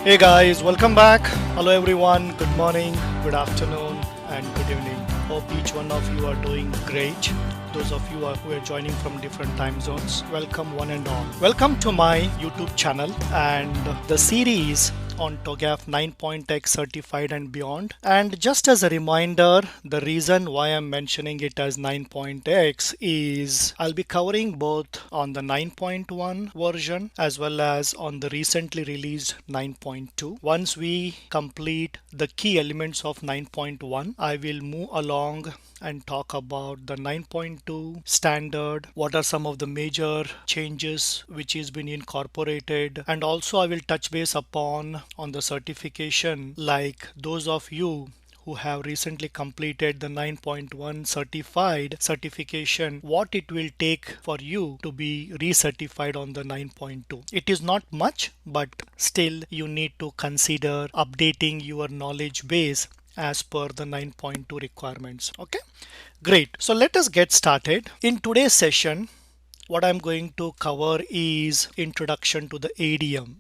Hey guys, welcome back. Hello everyone. Good morning, good afternoon, and good evening. Hope each one of you are doing great. Those of you who are joining from different time zones, welcome one and all. Welcome to my YouTube channel and the series on TOGAF 9.x certified and beyond. And just as a reminder, the reason why I'm mentioning it as 9.x is I'll be covering both on the 9.1 version as well as on the recently released 9.2. Once we complete the key elements of 9.1, I will move along and talk about the 9.2 standard, what are some of the major changes which has been incorporated, and also I will touch base upon on the certification, like those of you who have recently completed the 9.1 certified certification, what it will take for you to be recertified on the 9.2. It is not much, but still you need to consider updating your knowledge base as per the 9.2 requirements. Okay, great. So let us get started. In today's session, what I'm going to cover is introduction to the ADM.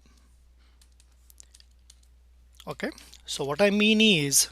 Okay, so what I mean is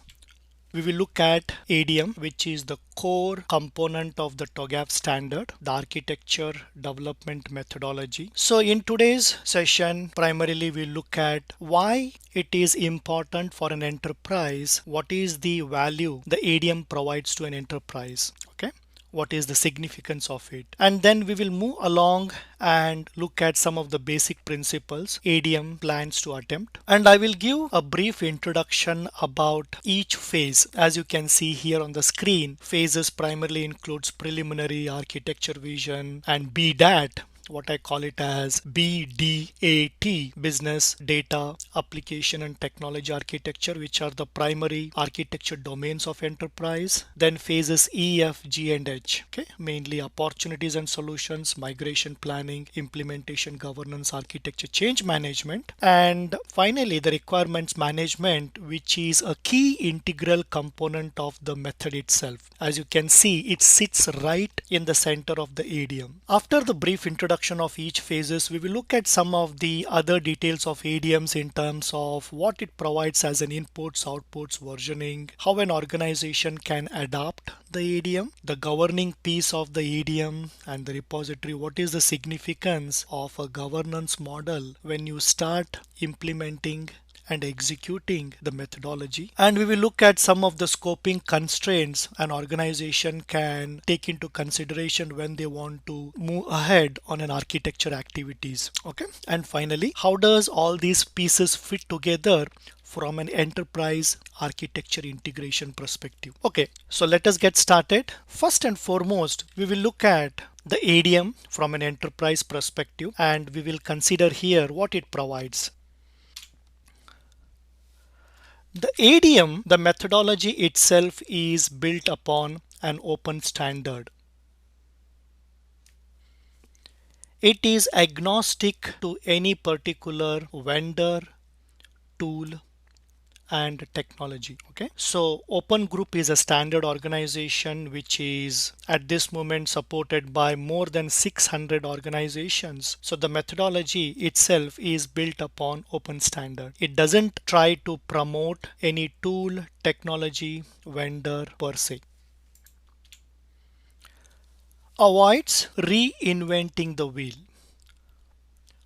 we will look at ADM, which is the core component of the TOGAF standard, the architecture development methodology. So in today's session, primarily we look at why it is important for an enterprise, what is the value the ADM provides to an enterprise. Okay, what is the significance of it, and then we will move along and look at some of the basic principles ADM plans to attempt, and I will give a brief introduction about each phase. As you can see here on the screen, phases primarily includes preliminary architecture vision and BDAT, what I call it as BDAT, business data application and technology architecture, which are the primary architecture domains of enterprise. Then phases E, F, G and H, okay, mainly opportunities and solutions, migration planning, implementation, governance, architecture, change management, and finally the requirements management, which is a key integral component of the method itself. As you can see, it sits right in the center of the ADM. After the brief introduction of each phases, we will look at some of the other details of ADMs in terms of what it provides as an inputs, outputs, versioning, how an organization can adapt the ADM, the governing piece of the ADM and the repository, what is the significance of a governance model when you start implementing and executing the methodology, and we will look at some of the scoping constraints an organization can take into consideration when they want to move ahead on an architecture activities. Okay, and finally, how does all these pieces fit together from an enterprise architecture integration perspective. Okay, so let us get started. First and foremost, we will look at the ADM from an enterprise perspective, and we will consider here what it provides. The ADM, the methodology itself, is built upon an open standard. It is agnostic to any particular vendor, tool, and technology. Okay, so open group is a standard organization which is at this moment supported by more than 600 organizations. So the methodology itself is built upon open standard. It doesn't try to promote any tool, technology, vendor per se. Avoids reinventing the wheel.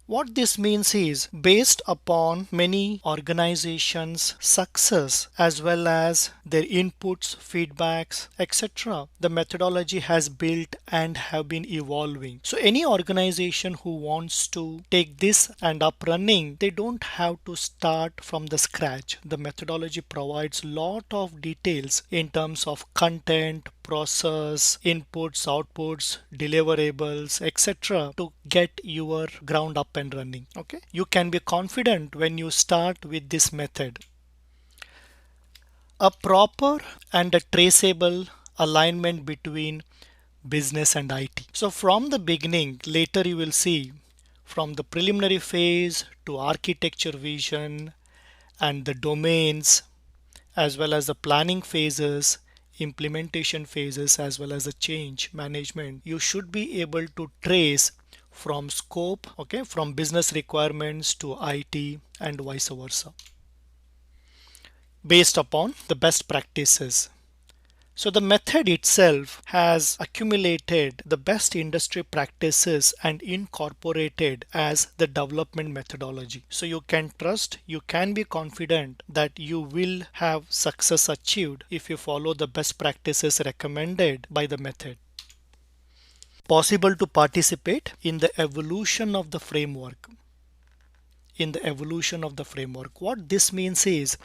What this means is, based upon many organizations' success as well as their inputs, feedbacks, etc., the methodology has built and have been evolving. So any organization who wants to take this and up running, they don't have to start from the scratch. The methodology provides lot of details in terms of content, process, inputs, outputs, deliverables, etc. to get your ground up and running. Okay, you can be confident when you start with this method. A proper and a traceable alignment between business and IT. So from the beginning, later you will see, from the preliminary phase to architecture vision and the domains, as well as the planning phases, implementation phases, as well as the change management, you should be able to trace from scope, okay, from business requirements to IT and vice versa, based upon the best practices. So the method itself has accumulated the best industry practices and incorporated as the development methodology. So you can trust, you can be confident that you will have success achieved if you follow the best practices recommended by the method. Possible to participate in the evolution of the framework. What this means is,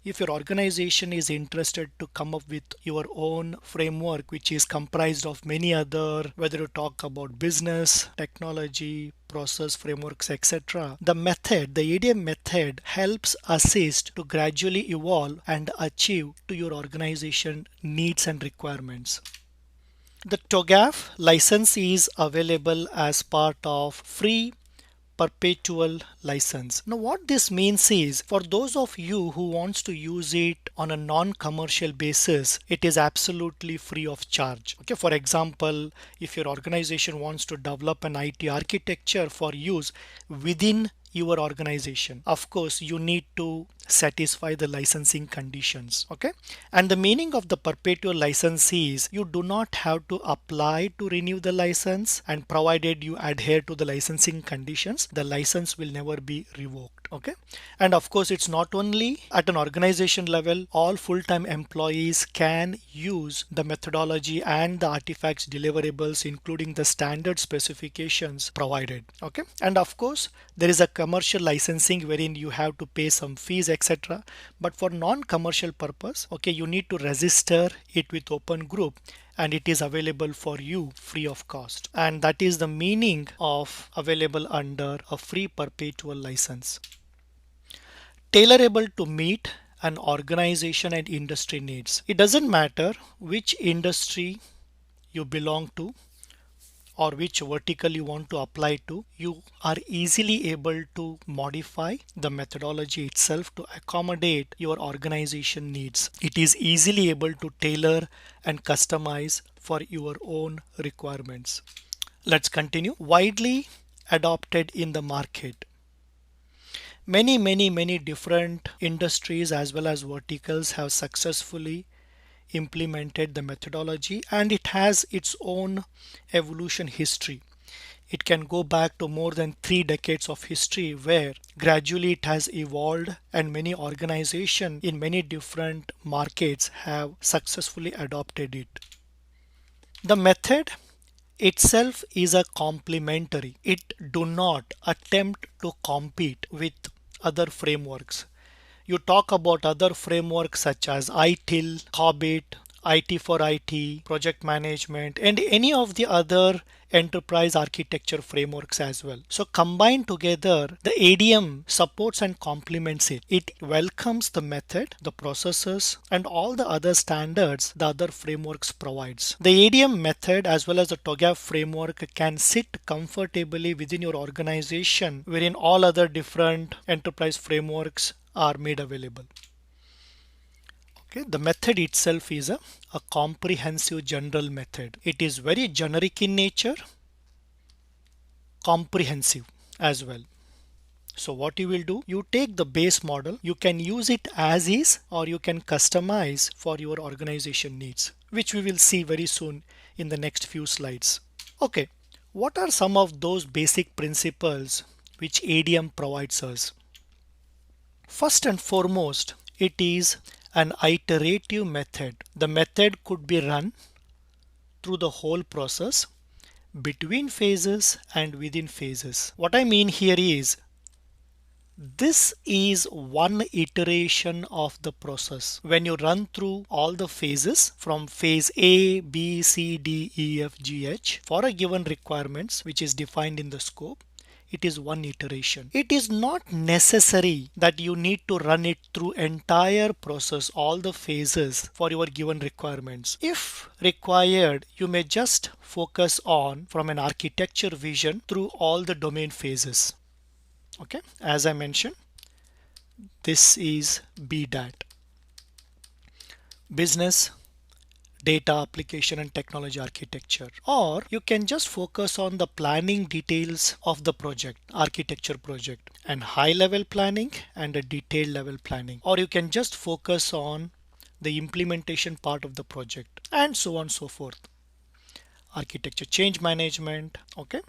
if your organization is interested to come up with your own framework, which is comprised of many other, whether you talk about business, technology, process frameworks, etc., the ADM method helps assist to gradually evolve and achieve to your organization needs and requirements. The TOGAF license is available as part of free perpetual license. Now what this means is, for those of you who wants to use it on a non-commercial basis, it is absolutely free of charge. Okay, for example, if your organization wants to develop an IT architecture for use within your organization, of course you need to satisfy the licensing conditions. Okay, and the meaning of the perpetual license is, you do not have to apply to renew the license, and provided you adhere to the licensing conditions, the license will never be revoked. Okay, and of course it's not only at an organization level, all full-time employees can use the methodology and the artifacts deliverables, including the standard specifications provided. Okay, and of course there is a commercial licensing wherein you have to pay some fees, etc., but for non-commercial purpose, okay, you need to register it with open group, and it is available for you free of cost, and that is the meaning of available under a free perpetual license. Tailorable to meet an organization and industry needs. It doesn't matter which industry you belong to or which vertical you want to apply to, you are easily able to modify the methodology itself to accommodate your organization needs. It is easily able to tailor and customize for your own requirements. Let's continue. Widely adopted in the market. Many different industries as well as verticals have successfully implemented the methodology, and it has its own evolution history. It can go back to more than 3 decades of history, where gradually it has evolved, and many organizations in many different markets have successfully adopted it. The method itself is a complementary. It do not attempt to compete with other frameworks. You talk about other frameworks such as ITIL, COBIT, IT for IT, project management, and any of the other enterprise architecture frameworks as well. So combined together, the ADM supports and complements it. It welcomes the method, the processes, and all the other standards the other frameworks provides. The ADM method as well as the TOGAF framework can sit comfortably within your organization, wherein all other different enterprise frameworks are made available. Okay, the method itself is a comprehensive general method. It is very generic in nature, comprehensive as well. So what you will do, you take the base model, you can use it as is, or you can customize for your organization needs, which we will see very soon in the next few slides. Okay, what are some of those basic principles which ADM provides us? First and foremost, it is an iterative method. The method could be run through the whole process, between phases and within phases. What I mean here is, this is one iteration of the process. When you run through all the phases from phase A, B, C, D, E, F, G, H for a given requirements which is defined in the scope, it is one iteration. It is not necessary that you need to run it through entire process, all the phases for your given requirements. If required, you may just focus on from an architecture vision through all the domain phases. Okay, as I mentioned, this is BDAT, business, data application and technology architecture, or you can just focus on the planning details of the project, architecture project, and high level planning and a detailed level planning, or you can just focus on the implementation part of the project, and so on so forth. Architecture change management. Okay,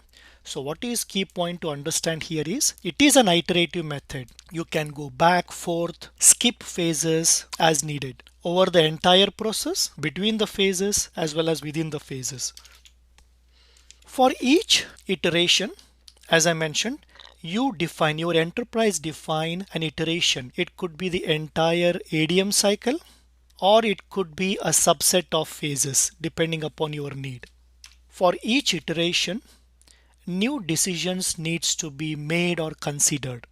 so what is key point to understand here is it is an iterative method. You can go back, forth, skip phases as needed over the entire process, between the phases as well as within the phases. For each iteration, as I mentioned, your enterprise define an iteration. It could be the entire ADM cycle, or it could be a subset of phases depending upon your need. For each iteration, new decisions needs to be made or considered.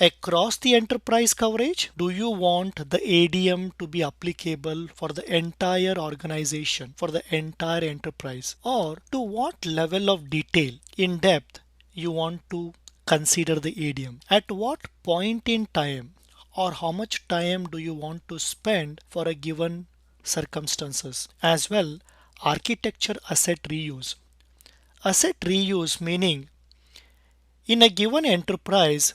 Across the enterprise coverage, do you want the ADM to be applicable for the entire organization, for the entire enterprise? Or to what level of detail, in depth, you want to consider the ADM? At what point in time or how much time do you want to spend for a given circumstances? As well, architecture asset reuse. Asset reuse meaning in a given enterprise,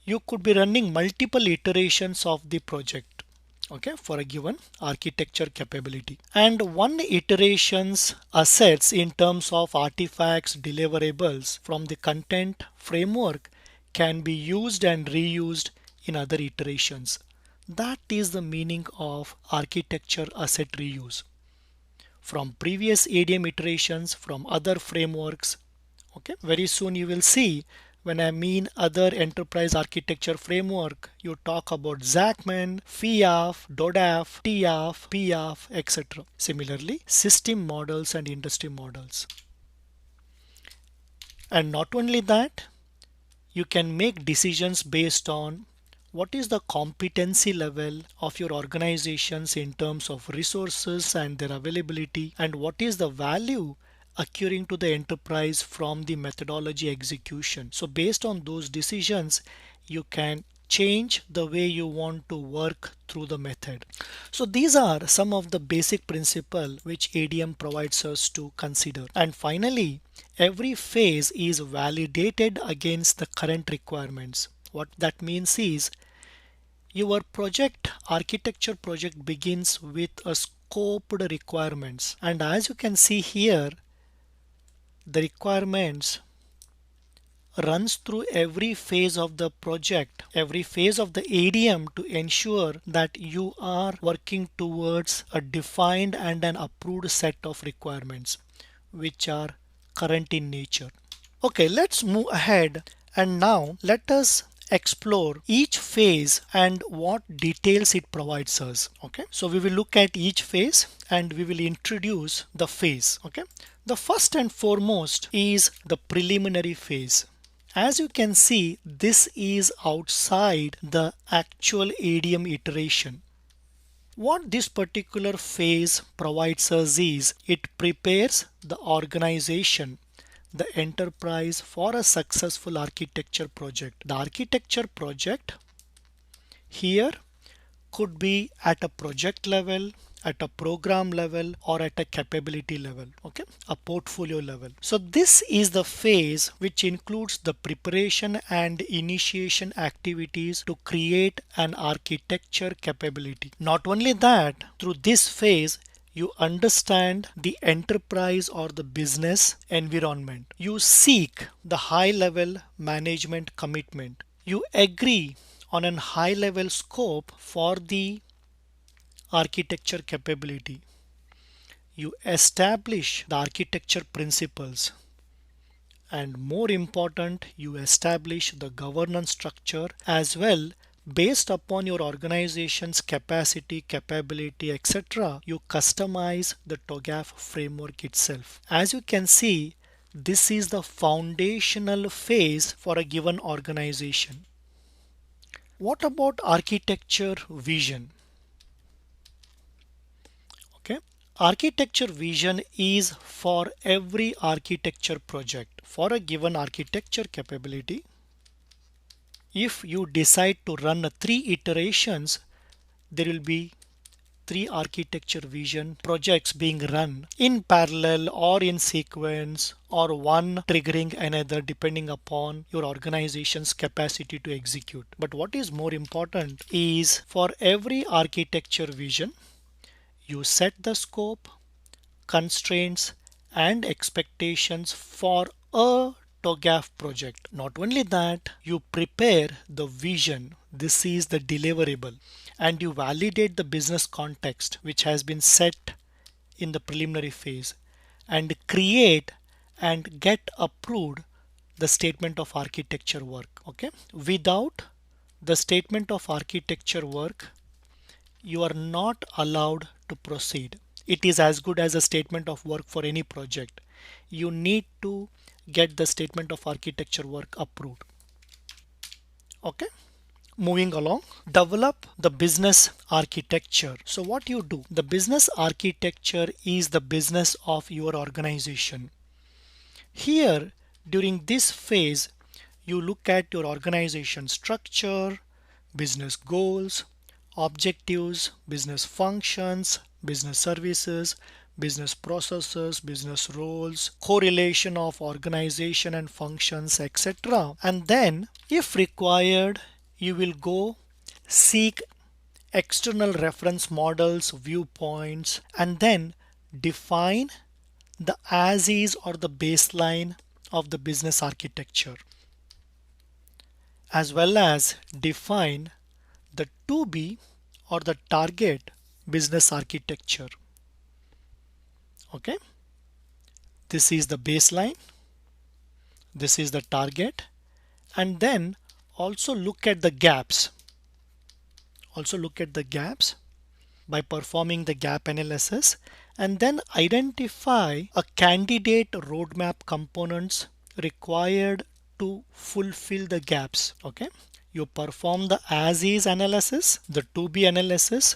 you could be running multiple iterations of the project, okay, for a given architecture capability. And one iteration's assets in terms of artifacts, deliverables from the content framework can be used and reused in other iterations. That is the meaning of architecture asset reuse. From previous ADM iterations, from other frameworks. Okay, very soon you will see when I mean other enterprise architecture framework, you talk about Zachman, FIAF, DODAF, TIAF, PIAF, etc. Similarly, system models and industry models. And not only that, you can make decisions based on what is the competency level of your organizations in terms of resources and their availability, and what is the value accruing to the enterprise from the methodology execution. So based on those decisions, you can change the way you want to work through the method. So these are some of the basic principles which ADM provides us to consider. And finally, every phase is validated against the current requirements. What that means is your project architecture project begins with a scoped requirements, and as you can see here, the requirements runs through every phase of the project, every phase of the ADM, to ensure that you are working towards a defined and an approved set of requirements which are current in nature. Okay, let's move ahead and now let us explore each phase and what details it provides us. Okay, so we will look at each phase and we will introduce the phase. Okay, the first and foremost is the preliminary phase. As you can see, this is outside the actual ADM iteration. What this particular phase provides us is it prepares the organization, the enterprise, for a successful architecture project. The architecture project here could be at a project level, at a program level, or at a capability level, okay, a portfolio level. So this is the phase which includes the preparation and initiation activities to create an architecture capability. Not only that, through this phase you understand the enterprise or the business environment. You seek the high level management commitment. You agree on a high level scope for the architecture capability. You establish the architecture principles, and more important, you establish the governance structure as well. Based upon your organization's capacity, capability, etc., you customize the TOGAF framework itself. As you can see, this is the foundational phase for a given organization. What about architecture vision? Okay, architecture vision is for every architecture project. For a given architecture capability, if you decide to run 3 iterations, there will be three architecture vision projects being run in parallel or in sequence, or one triggering another depending upon your organization's capacity to execute. But what is more important is, for every architecture vision, you set the scope, constraints, and expectations for a TOGAF project. Not only that, you prepare the vision, this is the deliverable, and you validate the business context which has been set in the preliminary phase, and create and get approved the statement of architecture work. Okay, without the statement of architecture work, you are not allowed to proceed. It is as good as a statement of work for any project. You need to get the statement of architecture work approved. Okay, moving along, develop the business architecture. So what you do, the business architecture is the business of your organization. Here, during this phase, you look at your organization structure, business goals, objectives, business functions, business services, business processes, business roles, correlation of organization and functions, etc. And then, if required, you will go seek external reference models, viewpoints, and then define the as is or the baseline of the business architecture, as well as define the to be or the target business architecture. Okay, this is the baseline, this is the target, and then also look at the gaps. By performing the gap analysis, and then identify a candidate roadmap components required to fulfill the gaps. Okay, you perform the as is analysis, the to be analysis,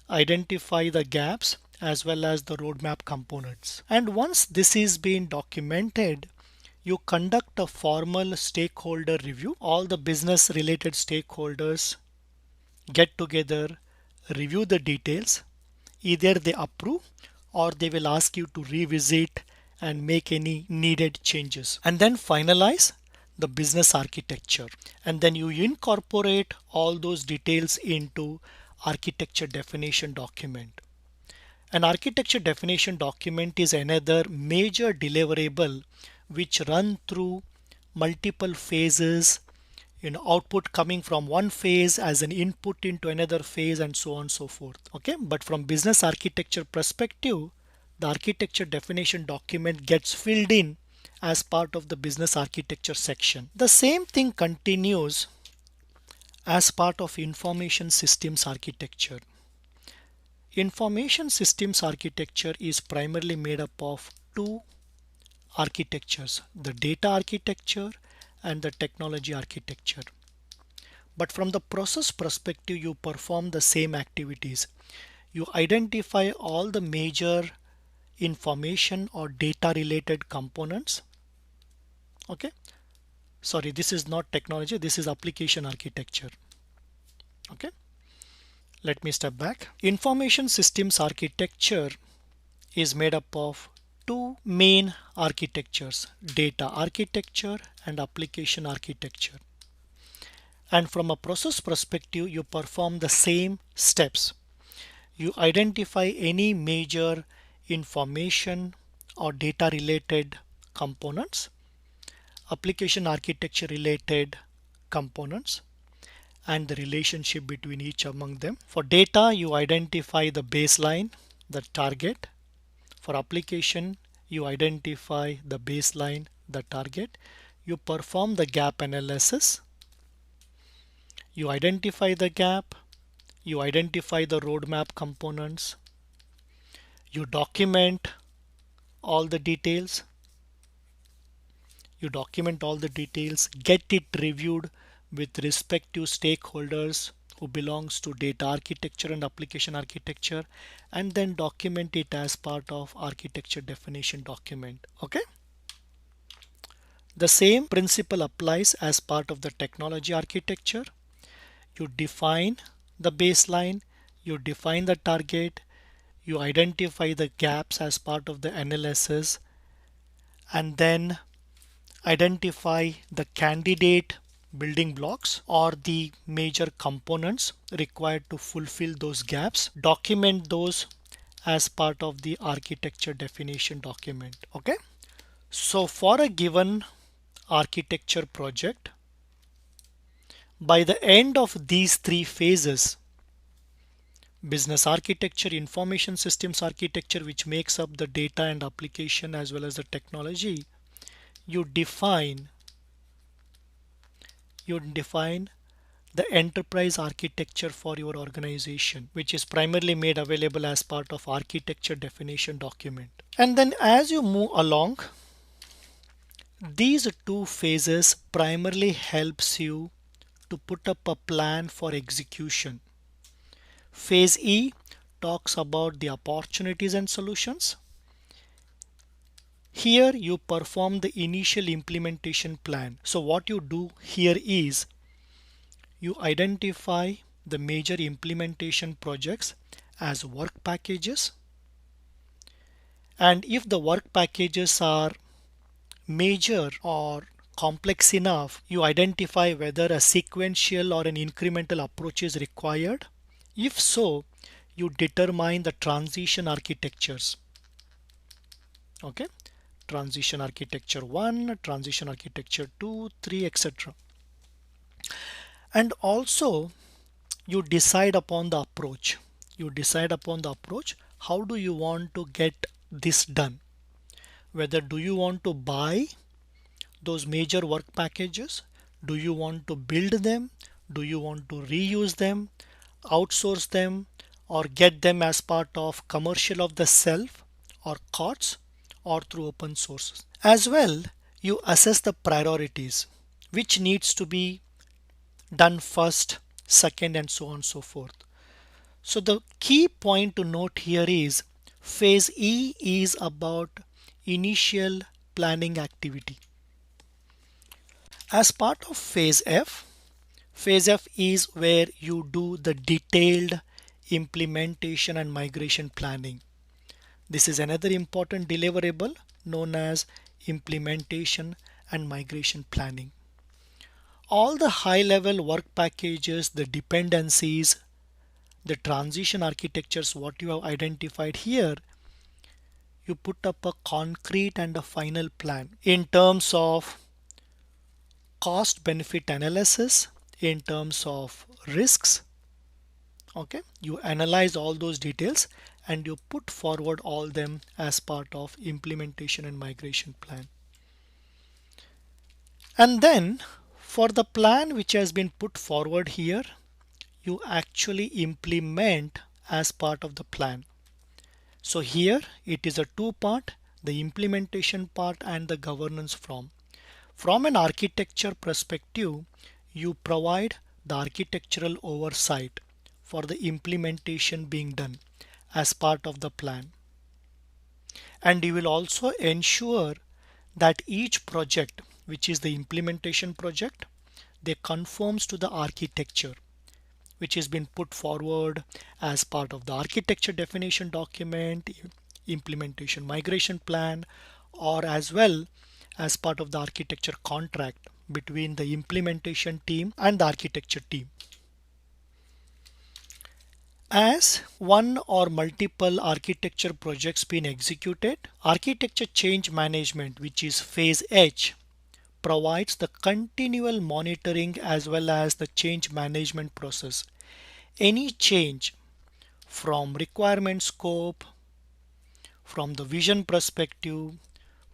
identify the gaps as well as the roadmap components. And once this is being documented, you conduct a formal stakeholder review. All the business related stakeholders get together, review the details. Either they approve or they will ask you to revisit and make any needed changes, and then finalize the business architecture, and then you incorporate all those details into architecture definition document. An architecture definition document is another major deliverable which run through multiple phases, output coming from one phase as an input into another phase, and so on and so forth. Okay, but from business architecture perspective, the architecture definition document gets filled in as part of the business architecture section. The same thing continues as part of information systems architecture. Information systems architecture is primarily made up of two architectures, the data architecture and the technology architecture. But from the process perspective, you perform the same activities. You identify all the major information or data related components. Okay, sorry, this is not technology, this is application architecture. Okay, let me step back. Information systems architecture is made up of two main architectures, data architecture and application architecture. And from a process perspective, you perform the same steps. You identify any major information or data related components, application architecture related components, and the relationship between each among them. For data, you identify the baseline, the target. For application, you identify the baseline, the target. You perform the gap analysis. You identify the gap. You identify the roadmap components. You document all the details. Get it reviewed with respective stakeholders who belongs to data architecture and application architecture, and then document it as part of architecture definition document. Okay, the same principle applies as part of the technology architecture. You define the baseline, you define the target, you identify the gaps as part of the analysis, and then identify the candidate building blocks or the major components required to fulfill those gaps. Document those as part of the architecture definition document. Okay. So for a given architecture project, by the end of these three phases, business architecture, information systems architecture, which makes up the data and application as well as the technology, you define the enterprise architecture for your organization, which is primarily made available as part of architecture definition document. And then as you move along, these two phases primarily helps you to put up a plan for execution. Phase E talks about the opportunities and solutions. Here you perform the initial implementation plan. So what you do here is you identify the major implementation projects as work packages. And if the work packages are major or complex enough, you identify whether a sequential or an incremental approach is required. If so, you determine the transition architectures. Okay, transition architecture 1, transition architecture 2, 3, etc. And also you decide upon the approach. How do you want to get this done? Whether do you want to buy those major work packages? Do you want to build them? Do you want to reuse them, outsource them, or get them as part of commercial of the self or COTS or through open sources? As well, you assess the priorities, which needs to be done first, second, and so on and so forth. So the key point to note here is phase E is about initial planning activity. As part of phase F is where you do the detailed implementation and migration planning. This is another important deliverable known as implementation and migration planning. All the high-level work packages, the dependencies, the transition architectures, what you have identified here, you put up a concrete and a final plan in terms of cost benefit analysis, in terms of risks. Okay, you analyze all those details and you put forward all them as part of implementation and migration plan. And then for the plan which has been put forward here, you actually implement as part of the plan. So here it is a two-part, the implementation part and the governance from. From an architecture perspective, you provide the architectural oversight for the implementation being done as part of the plan. And you will also ensure that each project, which is the implementation project, they conforms to the architecture which has been put forward as part of the architecture definition document, implementation migration plan, or as well as part of the architecture contract between the implementation team and the architecture team. As one or multiple architecture projects been executed, architecture change management, which is phase H, provides the continual monitoring as well as the change management process. Any change from requirement scope, from the vision perspective,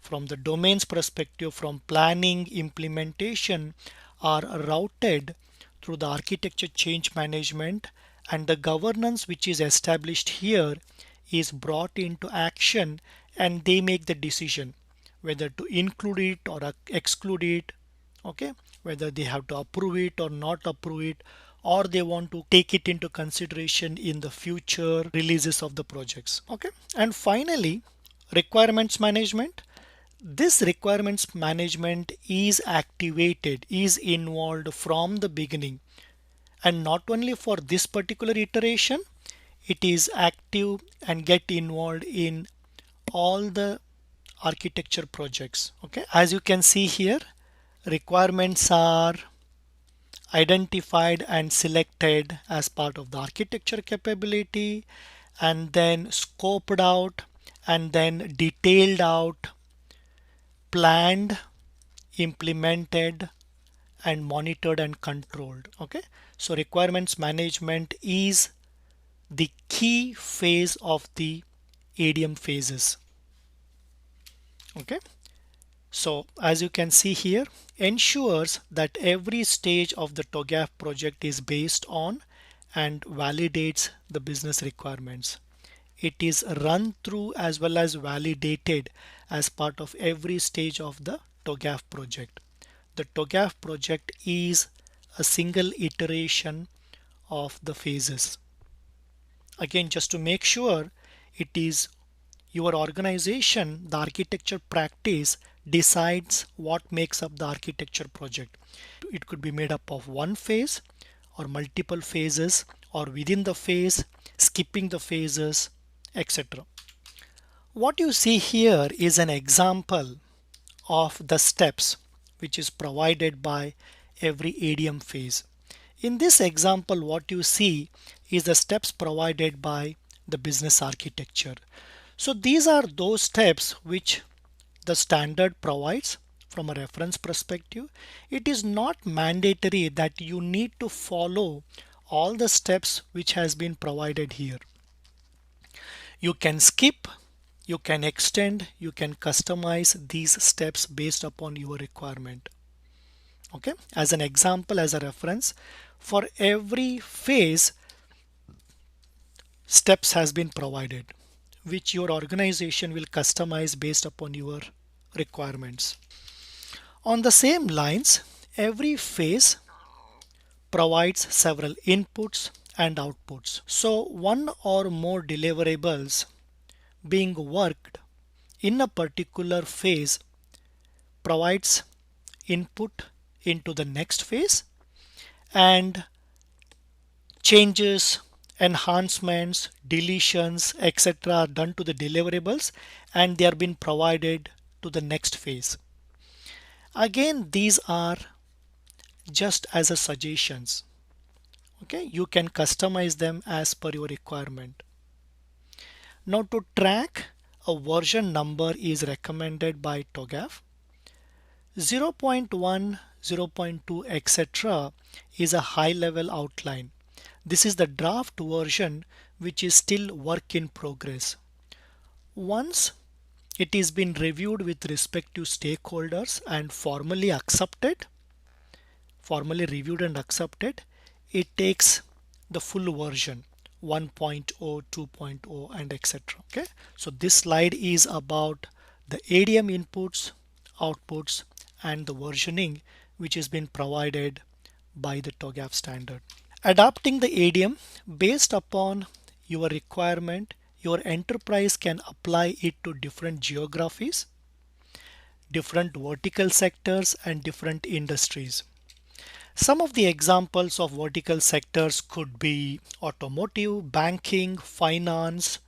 from the domains perspective, from planning, implementation are routed through the architecture change management, and the governance which is established here is brought into action, and they make the decision whether to include it or exclude it. Okay, whether they have to approve it or not approve it, or they want to take it into consideration in the future releases of the projects. Okay, and finally requirements management. This requirements management is activated, is involved from the beginning, and not only for this particular iteration, it is active and get involved in all the architecture projects. Okay, as you can see here, requirements are identified and selected as part of the architecture capability, and then scoped out, and then detailed out, planned, implemented, and monitored and controlled. Okay, so requirements management is the key phase of the ADM phases. Okay, so as you can see here, ensures that every stage of the TOGAF project is based on and validates the business requirements. It is run through as well as validated as part of every stage of the TOGAF project. The TOGAF project is a single iteration of the phases. Again, just to make sure, it is your organization, the architecture practice decides what makes up the architecture project. It could be made up of one phase or multiple phases, or within the phase, skipping the phases, etc. What you see here is an example of the steps which is provided by every ADM phase. In this example, what you see is the steps provided by the business architecture. So these are those steps which the standard provides from a reference perspective. It is not mandatory that you need to follow all the steps which has been provided here. You can skip, you can extend, you can customize these steps based upon your requirement. Okay, as an example, as a reference, for every phase, steps has been provided, which your organization will customize based upon your requirements. On the same lines, every phase provides several inputs and outputs. So one or more deliverables being worked in a particular phase provides input into the next phase, and changes, enhancements, deletions, etc. are done to the deliverables, and they are being provided to the next phase. Again, these are just as a suggestions. Okay, you can customize them as per your requirement. Now, to track a version number is recommended by TOGAF. 0.1, 0.2, etc. is a high level outline. This is the draft version which is still work in progress. Once it is been reviewed with respect to stakeholders and formally reviewed and accepted, it takes the full version 1.0, 2.0, and etc. Okay, so this slide is about the ADM inputs, outputs, and the versioning which has been provided by the TOGAF standard. Adapting the ADM based upon your requirement, your enterprise can apply it to different geographies, different vertical sectors, and different industries. Some of the examples of vertical sectors could be automotive, banking, finance,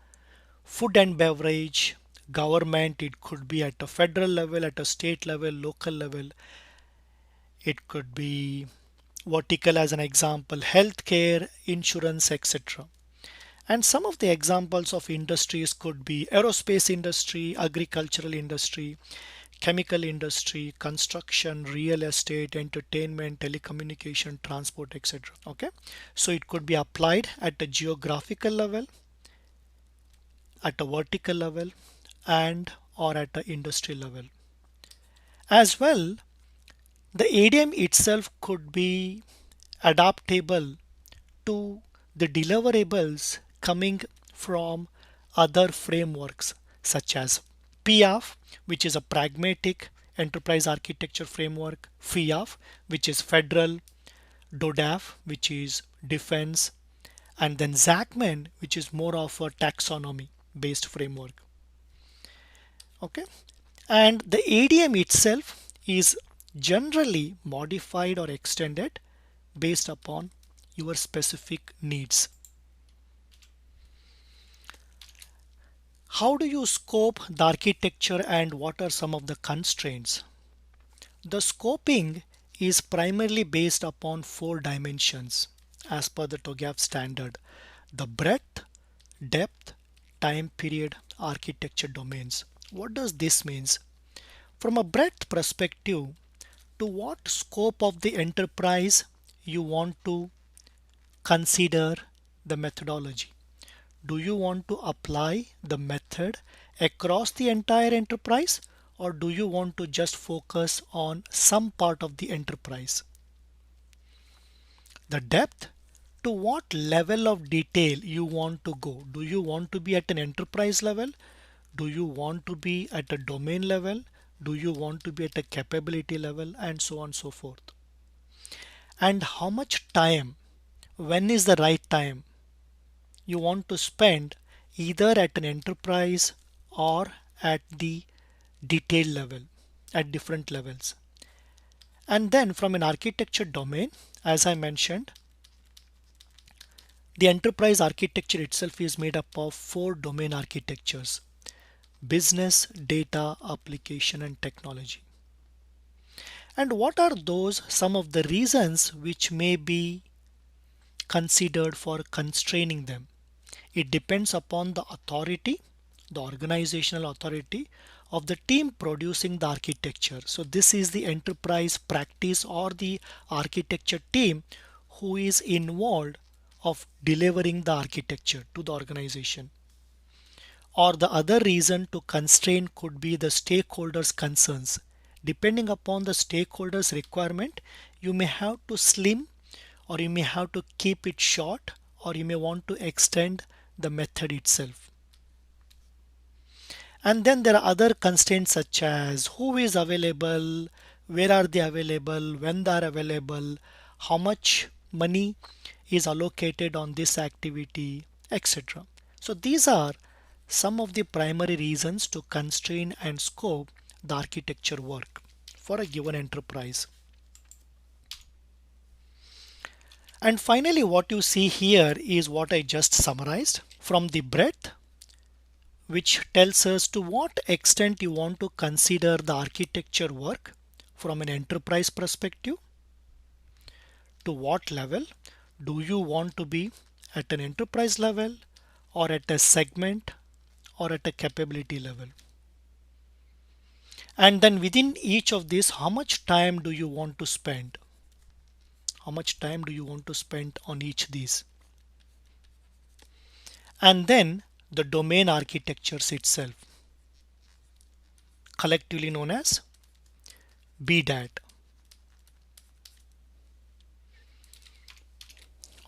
food and beverage, government. It could be at a federal level, at a state level, local level. It could be vertical as an example, healthcare, insurance, etc. And some of the examples of industries could be aerospace industry, agricultural industry, chemical industry, construction, real estate, entertainment, telecommunication, transport, etc. Okay, so it could be applied at a geographical level, at a vertical level, and or at an industry level. As well, the ADM itself could be adaptable to the deliverables coming from other frameworks such as PAF, which is a pragmatic enterprise architecture framework, FIAF, which is federal, DODAF, which is defense, and then ZACMAN, which is more of a taxonomy based framework. Okay, and the ADM itself is generally modified or extended based upon your specific needs. How do you scope the architecture and what are some of the constraints? The scoping is primarily based upon four dimensions as per the TOGAF standard: the breadth, depth, time period, architecture domains. What does this means? From a breadth perspective, to what scope of the enterprise you want to consider the methodology. Do you want to apply the method across the entire enterprise, or do you want to just focus on some part of the enterprise? The depth, to what level of detail you want to go. Do you want to be at an enterprise level? Do you want to be at a domain level? Do you want to be at a capability level, and so on and so forth? And how much time, when is the right time you want to spend either at an enterprise or at the detail level, at different levels. And then from an architecture domain, as I mentioned, the enterprise architecture itself is made up of four domain architectures: business, data, application, and technology. And what are those some of the reasons which may be considered for constraining them? It depends upon the authority, the organizational authority of the team producing the architecture. So this is the enterprise practice or the architecture team who is involved of delivering the architecture to the organization. Or the other reason to constrain could be the stakeholders' concerns. Depending upon the stakeholders' requirement, you may have to slim, or you may have to keep it short, or you may want to extend the method itself. And then there are other constraints such as who is available, where are they available, when they are available, how much money is allocated on this activity, etc. So these are some of the primary reasons to constrain and scope the architecture work for a given enterprise. And finally, what you see here is what I just summarized from the breadth, which tells us to what extent you want to consider the architecture work from an enterprise perspective. To what level do you want to be, at an enterprise level or at a segment or at a capability level? And then within each of these, how much time do you want to spend? How much time do you want to spend on each of these? And then the domain architectures itself, collectively known as BDAT.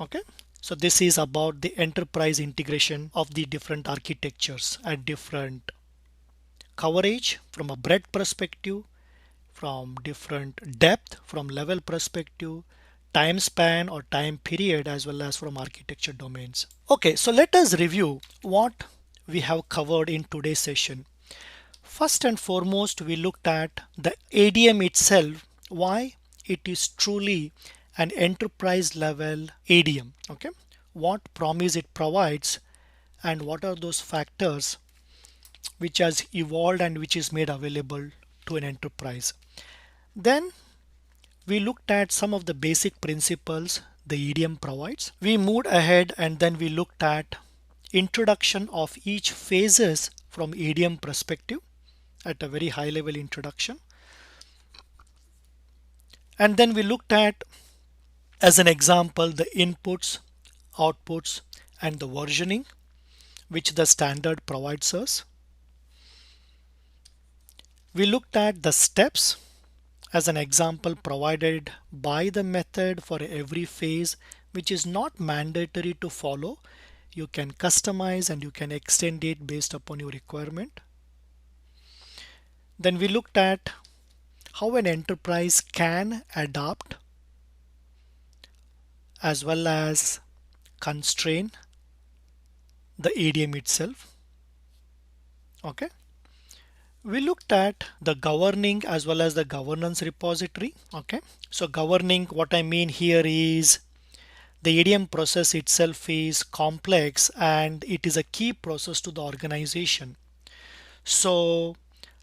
Okay, so this is about the enterprise integration of the different architectures at different coverage from a breadth perspective, from different depth, from level perspective, time span or time period, as well as from architecture domains. Okay, so let us review what we have covered in today's session. First and foremost, we looked at the ADM itself, why it is truly an enterprise level ADM. Okay, what promise it provides and what are those factors which has evolved and which is made available to an enterprise. Then we looked at some of the basic principles the EDM provides. We moved ahead and then we looked at introduction of each phases from EDM perspective at a very high level introduction. And then we looked at, as an example, the inputs, outputs, and the versioning which the standard provides us. We looked at the steps, as an example provided by the method for every phase, which is not mandatory to follow. You can customize and you can extend it based upon your requirement. Then we looked at how an enterprise can adapt as well as constrain the ADM itself. Okay. We looked at the governing as well as the governance repository. Okay. So governing, what I mean here is The ADM process itself is complex and it is a key process to the organization. So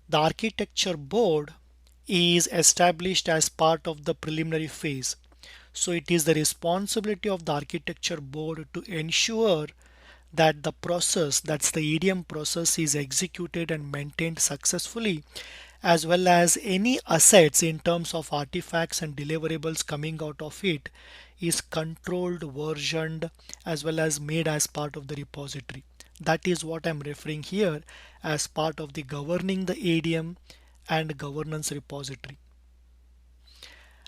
the architecture board is established as part of the preliminary phase. So it is the responsibility of the architecture board to ensure that the process, that's the ADM process, is executed and maintained successfully, as well as any assets in terms of artifacts and deliverables coming out of it is controlled, versioned, as well as made as part of the repository. That is what I'm referring here as part of the governing the ADM and governance repository.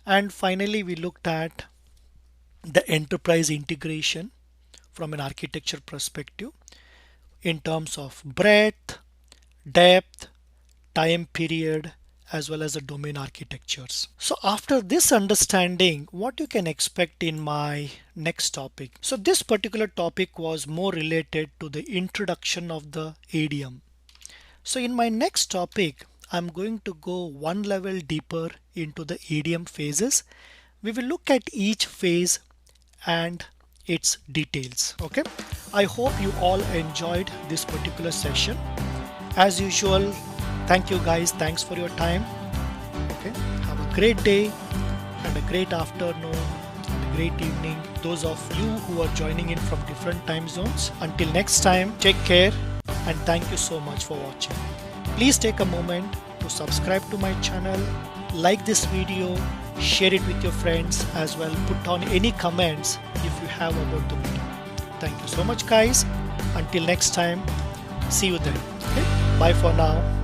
And finally, we looked at the enterprise integration from an architecture perspective in terms of breadth, depth, time period, as well as the domain architectures. So after this understanding, what you can expect in my next topic. So this particular topic was more related to the introduction of the ADM. So in my next topic, I'm going to go one level deeper into the ADM phases. We will look at each phase and its details. Okay. I hope you all enjoyed this particular session. As usual, thank you guys. Thanks for your time. Okay. Have a great day and a great afternoon and a great evening. Those of you who are joining in from different time zones. Until next time, take care and thank you so much for watching. Please take a moment to subscribe to my channel, like this video, share it with your friends as well. Put on any comments if you have about the video. Thank you so much guys. Until next time, see you then. Okay? Bye for now.